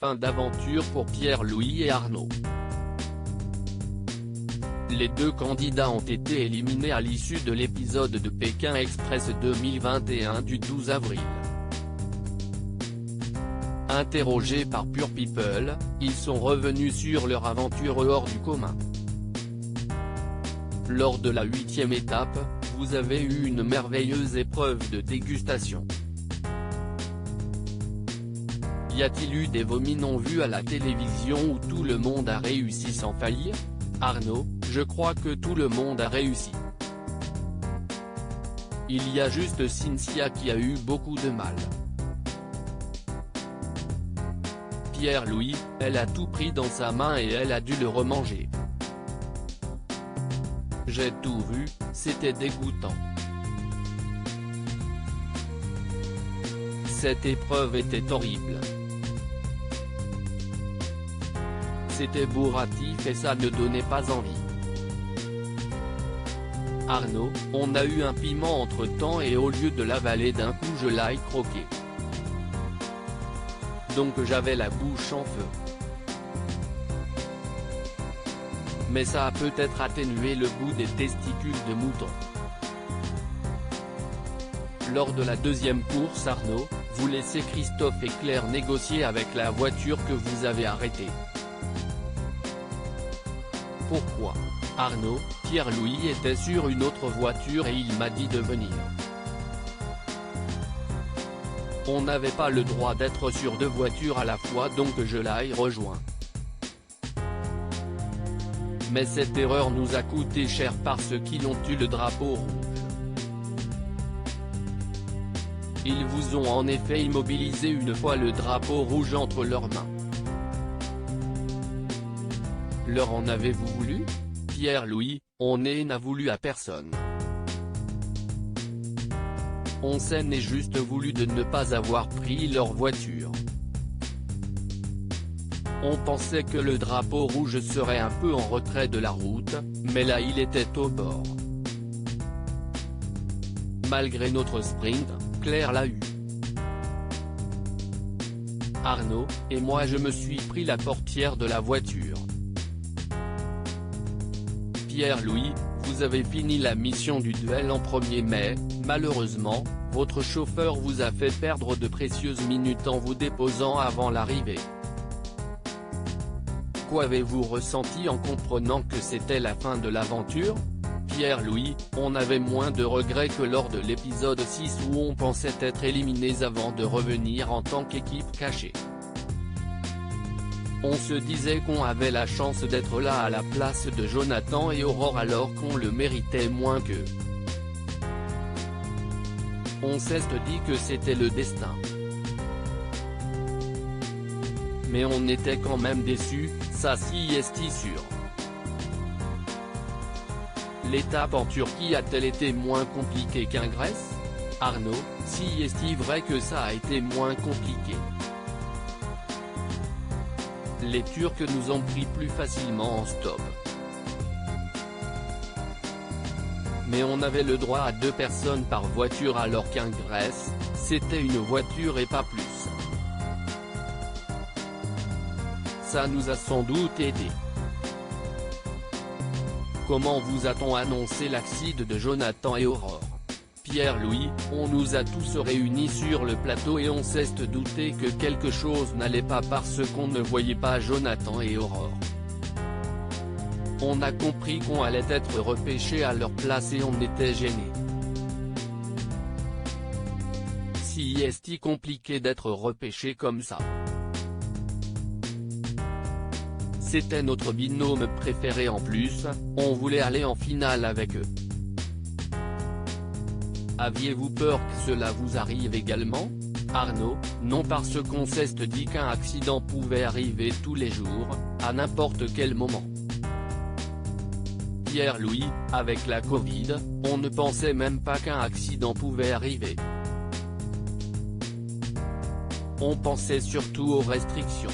fin d'aventure pour Pierre-Louis et Arnaud. Les deux candidats ont été éliminés à l'issue de l'épisode de Pékin Express 2021 du 12 avril. Interrogés par Pure People, ils sont revenus sur leur aventure hors du commun. Lors de la 8e étape, vous avez eu une merveilleuse épreuve de dégustation. Y a-t-il eu des vomis non vus à la télévision où tout le monde a réussi sans faillir? Arnaud: je crois que tout le monde a réussi. Il y a juste Cynthia qui a eu beaucoup de mal. Pierre-Louis: elle a tout pris dans sa main et elle a dû le remanger. J'ai tout vu, c'était dégoûtant. Cette épreuve était horrible. C'était bourratif et ça ne donnait pas envie. Arnaud: on a eu un piment entre-temps et au lieu de l'avaler d'un coup je l'ai croqué. Donc j'avais la bouche en feu. Mais ça a peut-être atténué le goût des testicules de mouton. Lors de la deuxième course, Arnaud: vous laissez Christophe et Claire négocier avec la voiture que vous avez arrêtée. Pourquoi? Arnaud: Pierre-Louis était sur une autre voiture et il m'a dit de venir. On n'avait pas le droit d'être sur deux voitures à la fois donc je l'ai rejoint. Mais cette erreur nous a coûté cher parce qu'ils ont eu le drapeau rouge. Ils vous ont en effet immobilisé une fois le drapeau rouge entre leurs mains. Leur en avez-vous voulu? Pierre-Louis: on n'a voulu à personne. On s'en est juste voulu de ne pas avoir pris leur voiture. On pensait que le drapeau rouge serait un peu en retrait de la route, mais là il était au bord. Malgré notre sprint, Claire l'a eu. Arnaud: et moi je me suis pris la portière de la voiture. Pierre-Louis: vous avez fini la mission du duel en premier mais, malheureusement, votre chauffeur vous a fait perdre de précieuses minutes en vous déposant avant l'arrivée. Qu'avez-vous ressenti en comprenant que c'était la fin de l'aventure? Pierre-Louis: on avait moins de regrets que lors de l'épisode 6 où on pensait être éliminés avant de revenir en tant qu'équipe cachée. On se disait qu'on avait la chance d'être là à la place de Jonathan et Aurore alors qu'on le méritait moins qu'eux. On s'est dit que c'était le destin. Mais on était quand même déçus, ça si est sûr. L'étape en Turquie a-t-elle été moins compliquée qu'en Grèce? Arnaud: si est vrai que ça a été moins compliqué. Les Turcs nous ont pris plus facilement en stop. Mais on avait le droit à 2 personnes par voiture alors qu'en Grèce, c'était une voiture et pas plus. Ça nous a sans doute aidé. Comment vous a-t-on annoncé l'accident de Jonathan et Aurore? Pierre-Louis: on nous a tous réunis sur le plateau et on s'est douté que quelque chose n'allait pas parce qu'on ne voyait pas Jonathan et Aurore. On a compris qu'on allait être repêchés à leur place et on était gênés. Si est compliqué d'être repêché comme ça. C'était notre binôme préféré en plus, on voulait aller en finale avec eux. Aviez-vous peur que cela vous arrive également? Arnaud: non parce qu'on s'est dit qu'un accident pouvait arriver tous les jours, à n'importe quel moment. Pierre-Louis: avec la Covid, on ne pensait même pas qu'un accident pouvait arriver. On pensait surtout aux restrictions.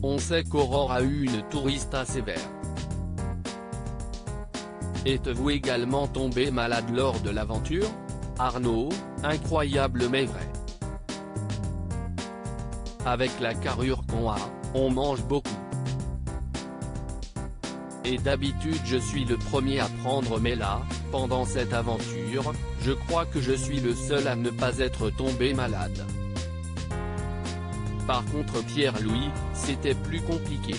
On sait qu'Aurore a eu une tourista sévère. Êtes-vous également tombé malade lors de l'aventure? Arnaud: incroyable mais vrai. avec la carrure qu'on a, on mange beaucoup. Et d'habitude je suis le premier à prendre, mais là, pendant cette aventure, je crois que je suis le seul à ne pas être tombé malade. Par contre Pierre-Louis, c'était plus compliqué.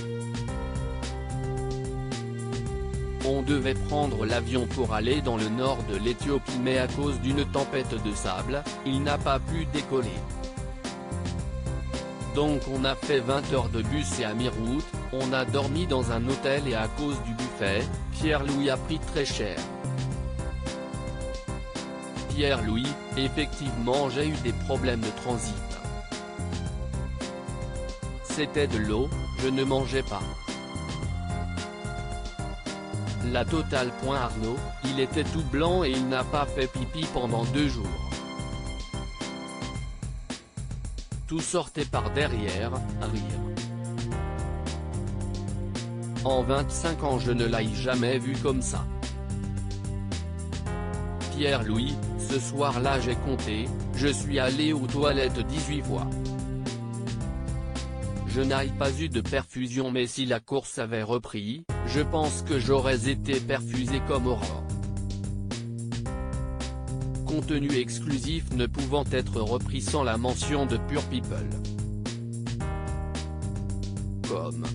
On devait prendre l'avion pour aller dans le nord de l'Éthiopie, mais à cause d'une tempête de sable, il n'a pas pu décoller. Donc on a fait 20 heures de bus et à mi-route, on a dormi dans un hôtel et à cause du buffet, Pierre-Louis a pris très cher. Pierre-Louis, effectivement j'ai eu des problèmes de transit. C'était de l'eau, je ne mangeais pas. La totale. Arnaud, il était tout blanc et il n'a pas fait pipi pendant 2 jours. Tout sortait par derrière, rire. En 25 ans je ne l'ai jamais vu comme ça. Pierre-Louis, ce soir-là j'ai compté, je suis allé aux toilettes 18 fois. Je n'ai pas eu de perfusion, mais si la course avait repris, je pense que j'aurais été perfusé comme Aurore. Contenu exclusif ne pouvant être repris sans la mention de Pure People. Comme